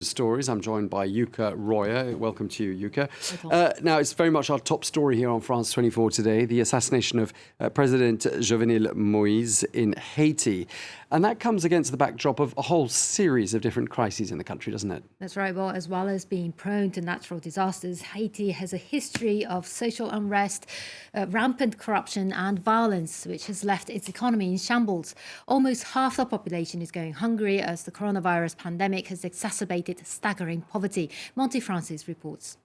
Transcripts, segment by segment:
Stories. I'm joined by Yuka Roya. Welcome to you, Yuka. Hi, Now, it's very much our top story here on France 24 today, the assassination of President Jovenel Moïse in Haiti. And that comes against the backdrop of a whole series of different crises in the country, doesn't it? That's right. Well, as well as being prone to natural disasters, Haiti has a history of social unrest, rampant corruption and violence, which has left its economy in shambles. Almost half the population is going hungry as the coronavirus pandemic has exacerbated staggering poverty. Monty Francis reports.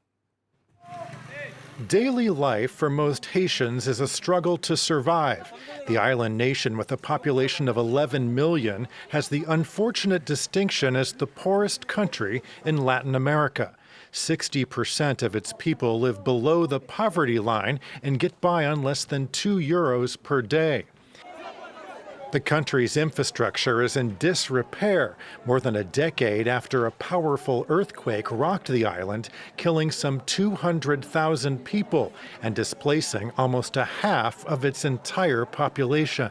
Daily life for most Haitians is a struggle to survive. The island nation, with a population of 11 million, has the unfortunate distinction as the poorest country in Latin America. 60% of its people live below the poverty line and get by on less than €2 per day. The country's infrastructure is in disrepair more than a decade after a powerful earthquake rocked the island, killing some 200,000 people and displacing almost a half of its entire population.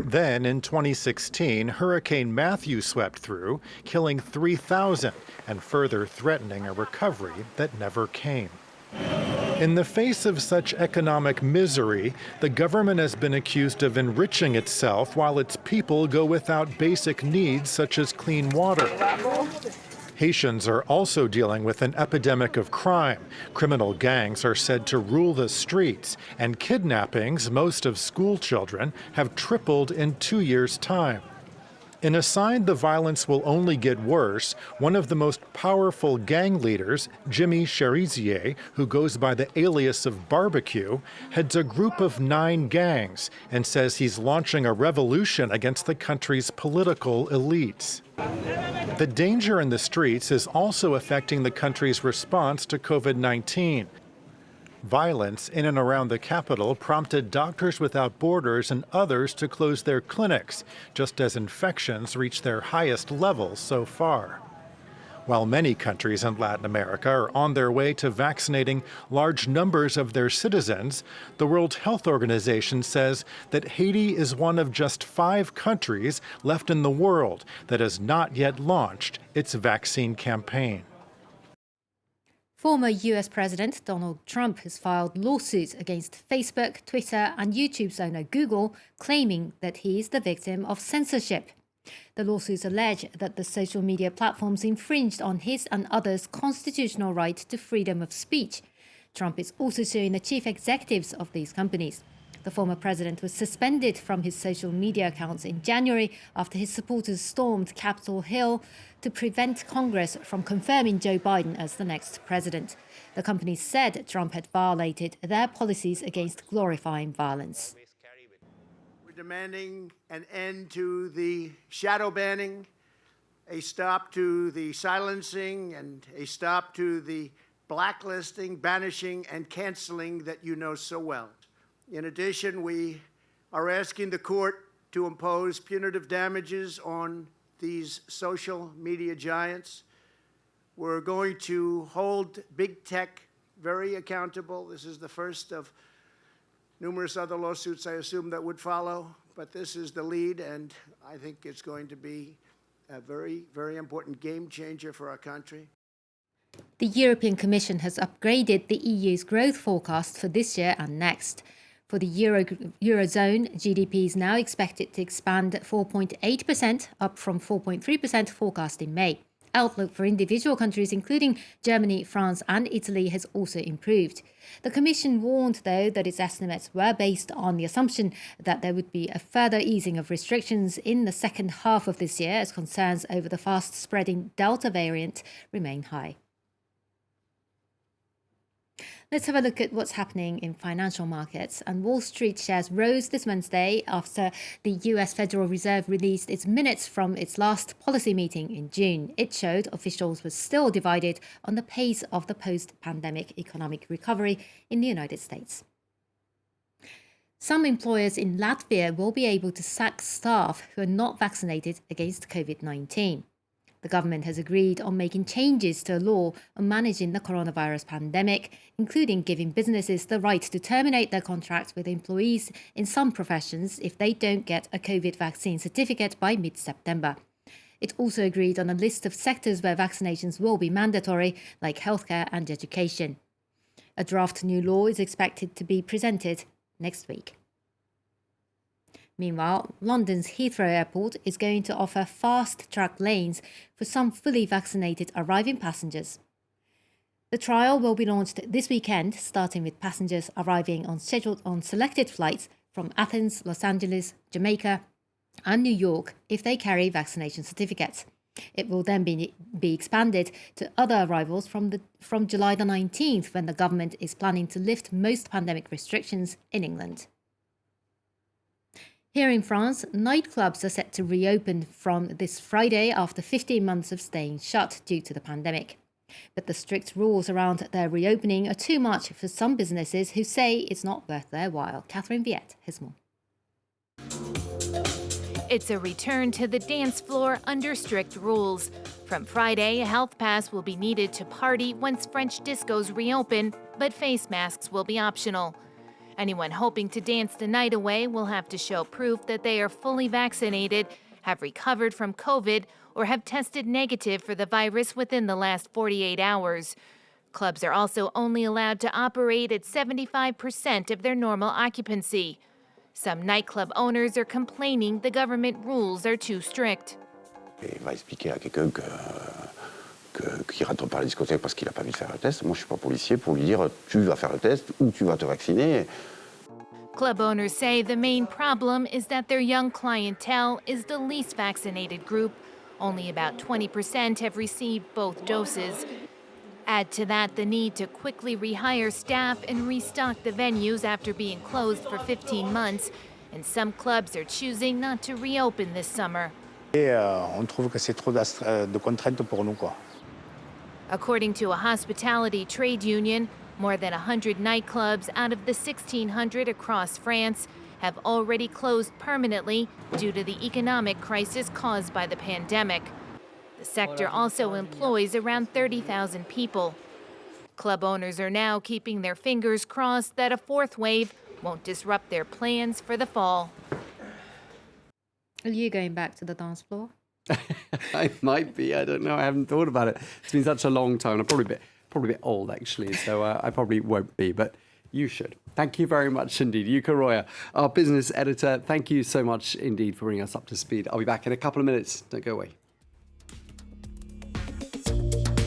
Then, in 2016, Hurricane Matthew swept through, killing 3,000 and further threatening a recovery that never came. In the face of such economic misery, the government has been accused of enriching itself while its people go without basic needs such as clean water. Haitians are also dealing with an epidemic of crime. Criminal gangs are said to rule the streets, and kidnappings, most of school children, have tripled in 2 years' time. In a sign the violence will only get worse, one of the most powerful gang leaders, Jimmy Cherizier, who goes by the alias of Barbecue, heads a group of 9 gangs and says he's launching a revolution against the country's political elites. The danger in the streets is also affecting the country's response to COVID-19. Violence in and around the capital prompted Doctors Without Borders and others to close their clinics, just as infections reach their highest levels so far. While many countries in Latin America are on their way to vaccinating large numbers of their citizens, the World Health Organization says that Haiti is one of just 5 countries left in the world that has not yet launched its vaccine campaign. Former US President Donald Trump has filed lawsuits against Facebook, Twitter, and YouTube's owner Google, claiming that he is the victim of censorship. The lawsuits allege that the social media platforms infringed on his and others' constitutional right to freedom of speech. Trump is also suing the chief executives of these companies. The former president was suspended from his social media accounts in January after his supporters stormed Capitol Hill to prevent Congress from confirming Joe Biden as the next president. The companies said Trump had violated their policies against glorifying violence. We're demanding an end to the shadow banning, a stop to the silencing, and a stop to the blacklisting, banishing, and canceling that you know so well. In addition, we are asking the court to impose punitive damages on these social media giants. We're going to hold big tech very accountable. This is the first of numerous other lawsuits, I assume, that would follow, but this is the lead, and I think it's going to be a very, very important game changer for our country. The European Commission has upgraded the EU's growth forecast for this year and next. For the Eurozone, GDP is now expected to expand 4.8%, up from 4.3% forecast in May. Outlook for individual countries, including Germany, France and Italy, has also improved. The Commission warned, though, that its estimates were based on the assumption that there would be a further easing of restrictions in the second half of this year, as concerns over the fast-spreading Delta variant remain high. Let's have a look at what's happening in financial markets. And Wall Street shares rose this Wednesday after the US Federal Reserve released its minutes from its last policy meeting in June. It showed officials were still divided on the pace of the post-pandemic economic recovery in the United States. Some employers in Latvia will be able to sack staff who are not vaccinated against COVID-19. The government has agreed on making changes to a law on managing the coronavirus pandemic, including giving businesses the right to terminate their contracts with employees in some professions if they don't get a COVID vaccine certificate by mid-September. It also agreed on a list of sectors where vaccinations will be mandatory, like healthcare and education. A draft new law is expected to be presented next week. Meanwhile, London's Heathrow Airport is going to offer fast-track lanes for some fully vaccinated arriving passengers. The trial will be launched this weekend, starting with passengers arriving on selected flights from Athens, Los Angeles, Jamaica, and New York if they carry vaccination certificates. It will then be expanded to other arrivals from July the 19th, when the government is planning to lift most pandemic restrictions in England. Here in France, nightclubs are set to reopen from this Friday after 15 months of staying shut due to the pandemic. But the strict rules around their reopening are too much for some businesses who say it's not worth their while. Catherine Viette has more. It's a return to the dance floor under strict rules. From Friday, a health pass will be needed to party once French discos reopen, but face masks will be optional. Anyone hoping to dance the night away will have to show proof that they are fully vaccinated, have recovered from COVID, or have tested negative for the virus within the last 48 hours. Clubs are also only allowed to operate at 75% of their normal occupancy. Some nightclub owners are complaining the government rules are too strict. Il va expliquer à quelqu'un qui ne rentre pas à la discothèque parce qu'il n'a pas vu faire le test. Moi, je ne suis pas policier pour lui dire tu vas faire le test ou tu vas te vacciner. Club owners say the main problem is that their young clientele is the least vaccinated group. Only about 20% have received both doses. Add to that the need to quickly rehire staff and restock the venues after being closed for 15 months, and some clubs are choosing not to reopen this summer. On trouve que c'est trop de contraintes pour nous, quoi. According to a hospitality trade union, more than 100 nightclubs out of the 1,600 across France have already closed permanently due to the economic crisis caused by the pandemic. The sector also employs around 30,000 people. Club owners are now keeping their fingers crossed that a fourth wave won't disrupt their plans for the fall. Are you going back to the dance floor? I might be. I don't know. I haven't thought about it. It's been such a long time. I'm probably a bit old, actually, so I probably won't be, but you should. Thank you very much indeed. Yuka Roya, our business editor, thank you so much indeed for bringing us up to speed. I'll be back in a couple of minutes. Don't go away.